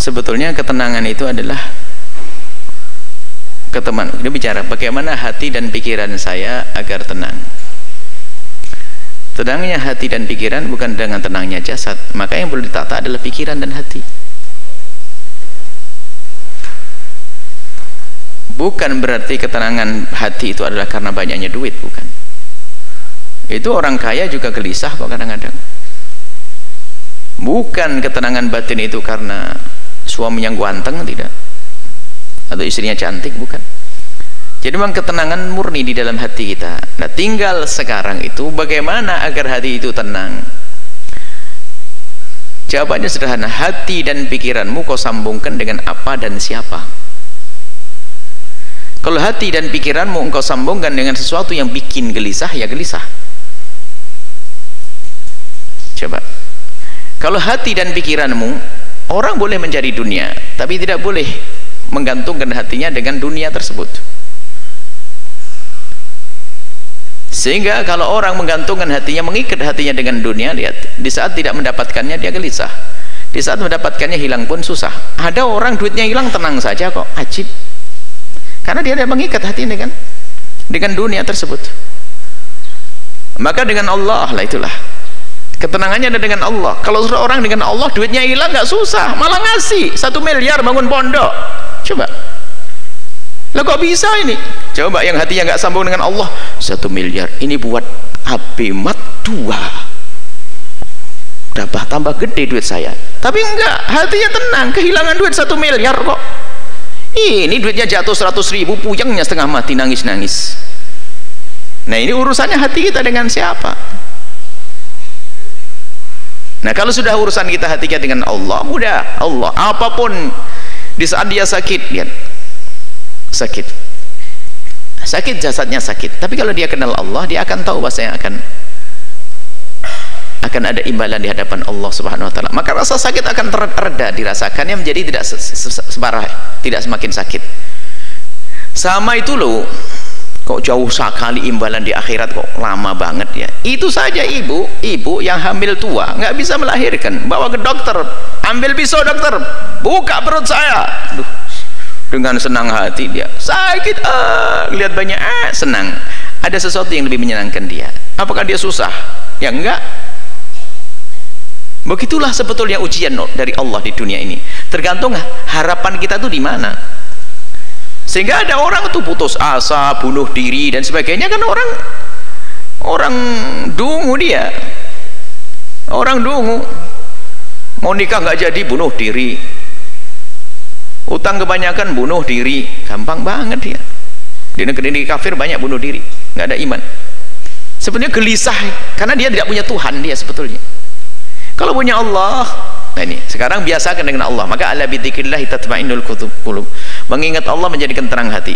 sebetulnya ketenangan itu adalah dia bicara bagaimana hati dan pikiran saya agar tenang. Tenangnya hati dan pikiran bukan dengan tenangnya jasad, maka yang perlu ditata adalah pikiran dan hati. Bukan berarti ketenangan hati itu adalah karena banyaknya duit, bukan. Itu orang kaya juga gelisah kok kadang-kadang. Bukan ketenangan batin itu karena suaminya ganteng, tidak, atau istrinya cantik, bukan. Jadi memang ketenangan murni di dalam hati kita. Nah, tinggal sekarang itu bagaimana agar hati itu tenang. Jawabannya sederhana, hati dan pikiranmu kau sambungkan dengan apa dan siapa. Kalau hati dan pikiranmu engkau sambungkan dengan sesuatu yang bikin gelisah, ya gelisah. Coba, kalau hati dan pikiranmu, orang boleh mencari dunia, tapi tidak boleh menggantungkan hatinya dengan dunia tersebut. Sehingga kalau orang menggantungkan hatinya, mengikat hatinya dengan dunia, lihat, di saat tidak mendapatkannya dia gelisah, di saat mendapatkannya hilang pun susah. Ada orang duitnya hilang tenang saja kok, ajib, karena dia tidak mengikat hatinya dengan dunia tersebut. Maka dengan Allah lah, itulah ketenangannya ada dengan Allah. Kalau orang dengan Allah duitnya hilang nggak susah, malah ngasih 1 miliar bangun pondok. Coba, lah kok bisa ini? Coba yang hatinya nggak sambung dengan Allah, 1 miliar ini buat HP mat 2, tambah gede duit saya. Tapi enggak, hatinya tenang, kehilangan duit 1 miliar kok. Ini duitnya jatuh 100.000, puyengnya setengah mati, nangis-nangis. Nah, ini urusannya hati kita dengan siapa. Nah, kalau sudah urusan kita hati kita dengan Allah, mudah. Allah, apapun di saat dia sakit, lihat, sakit jasadnya sakit, tapi kalau dia kenal Allah, dia akan tahu bahwasanya akan ada imbalan di hadapan Allah Subhanahu wa taala. Maka rasa sakit akan tereda dirasakannya, menjadi tidak separah, tidak semakin sakit. Sama itu loh, kok jauh sekali imbalan di akhirat, kok lama banget ya. Itu saja ibu yang hamil tua nggak bisa melahirkan, bawa ke dokter, ambil pisau dokter, buka perut saya. Duh, dengan senang hati dia sakit, lihat banyak, senang. Ada sesuatu yang lebih menyenangkan dia. Apakah dia susah? Ya enggak. Begitulah sebetulnya ujian dari Allah di dunia ini, tergantung harapan kita tuh di mana. Sehingga ada orang tuh putus asa, bunuh diri dan sebagainya, kan orang dungu, dia orang dungu, mau nikah nggak jadi bunuh diri, utang kebanyakan bunuh diri, gampang banget dia. Di negeri kafir banyak bunuh diri, nggak ada iman. Sebenarnya gelisah karena dia tidak punya Tuhan dia sebetulnya. Kalau punya Allah, nah ini sekarang biasakan dengan Allah. Maka ala bidzikrillah tatma'innul qulub. Mengingat Allah menjadikan terang hati.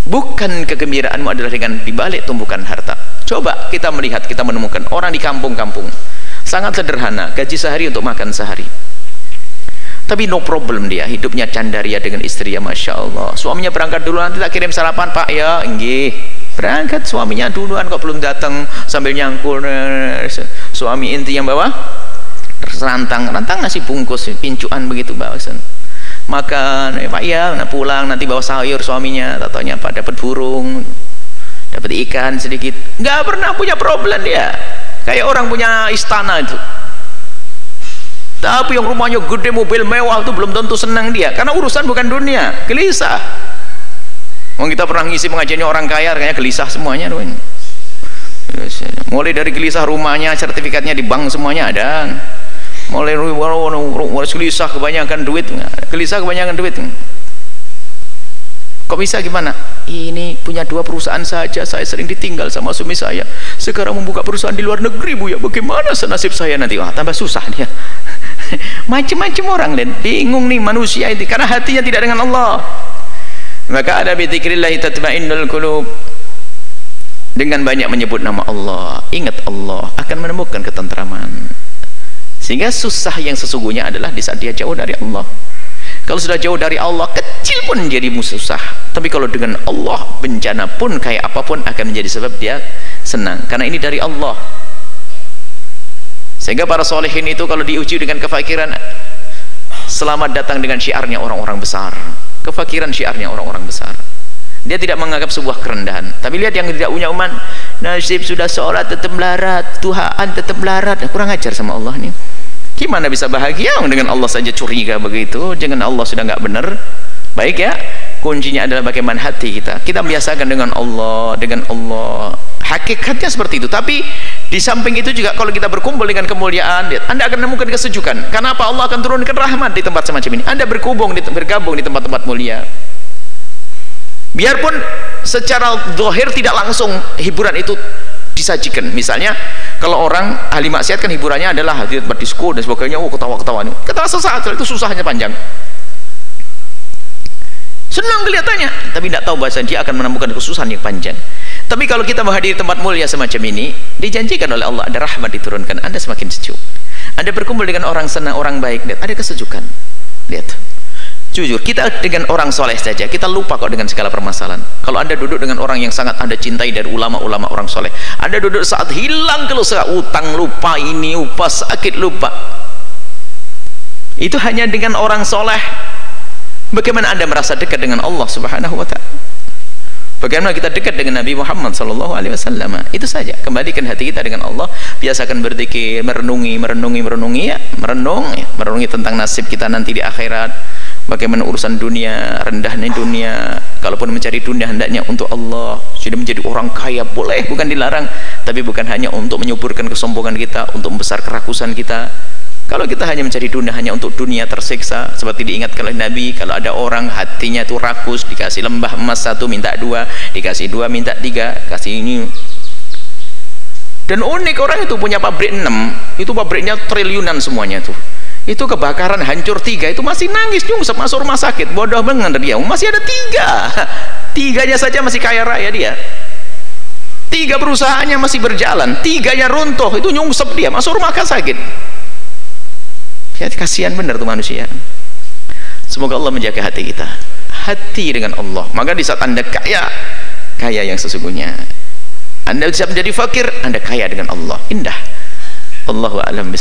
Bukan kegembiraanmu adalah dengan dibalik tumpukan harta. Coba kita melihat, kita menemukan orang di kampung-kampung sangat sederhana, gaji sehari untuk makan sehari. Tapi no problem, dia hidupnya candaria dengan istri, ya masya Allah. Suaminya berangkat dulu, nanti tak kirim sarapan pak ya, enggih. Berangkat suaminya duluan kok belum datang, sambil nyangkul suami inti yang bawa rantang ngasih bungkus pincuan begitu, bawa makan, pak ya, pulang nanti bawa sayur suaminya, tatanya apa dapat burung, dapat ikan sedikit, nggak pernah punya problem dia, kayak orang punya istana itu. Tapi yang rumahnya gede, mobil mewah itu belum tentu senang dia, karena urusan bukan dunia, gelisah. Kita pernah ngisi pengajiannya orang kaya, kayaknya gelisah semuanya. Mulai dari gelisah rumahnya, sertifikatnya di bank semuanya ada. Mulai gelisah kebanyakan duit, Kok bisa gimana? Ini punya 2 perusahaan saja, saya sering ditinggal sama suami saya. Sekarang membuka perusahaan di luar negeri, Bu ya. Bagaimana senasib saya nanti? Wah, tambah susah dia. Macam-macam orang dan bingung nih manusia ini karena hatinya tidak dengan Allah. Maka ada bidzikrillah tatma'innul qulub. Dengan banyak menyebut nama Allah, ingat Allah, akan menemukan ketentraman. Sehingga susah yang sesungguhnya adalah di saat dia jauh dari Allah. Kalau sudah jauh dari Allah, kecil pun jadi susah. Tapi kalau dengan Allah, bencana pun kayak apapun akan menjadi sebab dia senang, karena ini dari Allah. Sehingga para solehin itu kalau diuji dengan kefakiran, selamat datang dengan syiarnya orang-orang besar, kefakiran syiarnya orang-orang besar. Dia tidak menganggap sebuah kerendahan. Tapi lihat yang tidak punya iman, nasib sudah sholat tetap melarat, Tuhan tetap melarat. Kurang ajar sama Allah nih. Gimana bisa bahagia dengan Allah saja curiga begitu? Jangan Allah sudah nggak benar. Baik ya, kuncinya adalah bagaimana hati kita. Kita biasakan dengan Allah, hakikatnya seperti itu. Tapi di samping itu juga kalau kita berkumpul dengan kemuliaan, Anda akan menemukan kesejukan. Kenapa? Allah akan turunkan rahmat di tempat semacam ini. Anda bergabung di tempat-tempat mulia. Biarpun secara zahir tidak langsung hiburan itu disajikan. Misalnya kalau orang ahli maksiat kan hiburannya adalah di tempat disko dan sebagainya, ketawa-ketawa, ketawa sesaat, itu susahnya panjang, senang kelihatannya, tapi tidak tahu bahasa dia akan menemukan kesusahan yang panjang. Tapi kalau kita menghadiri tempat mulia semacam ini, dijanjikan oleh Allah ada rahmat diturunkan, Anda semakin sejuk. Anda berkumpul dengan orang senang, orang baik, lihat ada kesejukan. Lihat, jujur, kita dengan orang soleh saja kita lupa kok dengan segala permasalahan. Kalau Anda duduk dengan orang yang sangat Anda cintai dari ulama-ulama orang soleh, Anda duduk saat hilang keluh utang lupa, ini lupa, sakit lupa, itu hanya dengan orang soleh. Bagaimana Anda merasa dekat dengan Allah Subhanahu wa ta'ala? Bagaimana kita dekat dengan Nabi Muhammad sallallahu alaihi wasallam? Itu saja. Kembalikan hati kita dengan Allah, biasakan berzikir, merenungi tentang nasib kita nanti di akhirat. Bagaimana urusan dunia, rendahnya dunia. Kalaupun mencari dunia hendaknya untuk Allah. Sudah menjadi orang kaya boleh, bukan dilarang, tapi bukan hanya untuk menyuburkan kesombongan kita, untuk membesar kerakusan kita. Kalau kita hanya mencari dunia hanya untuk dunia, tersiksa. Seperti diingatkan oleh Nabi, kalau ada orang hatinya itu rakus, dikasih lembah emas 1 minta 2, dikasih 2 minta 3, kasih ini. Dan unik, orang itu punya pabrik 6, itu pabriknya triliunan semuanya tuh. Itu kebakaran hancur 3, itu masih nangis nyungsep masuk rumah sakit. Bodoh banget dia, masih ada 3, 3-nya saja masih kaya raya dia. 3 perusahaannya masih berjalan, 3-nya runtuh, itu nyungsep dia masuk rumah sakit. Ya, kasihan benar tuh manusia. Semoga Allah menjaga hati kita, hati dengan Allah. Maka di saat Anda kaya yang sesungguhnya, Anda bisa menjadi fakir, Anda kaya dengan Allah. Indah. Allahu a'lam.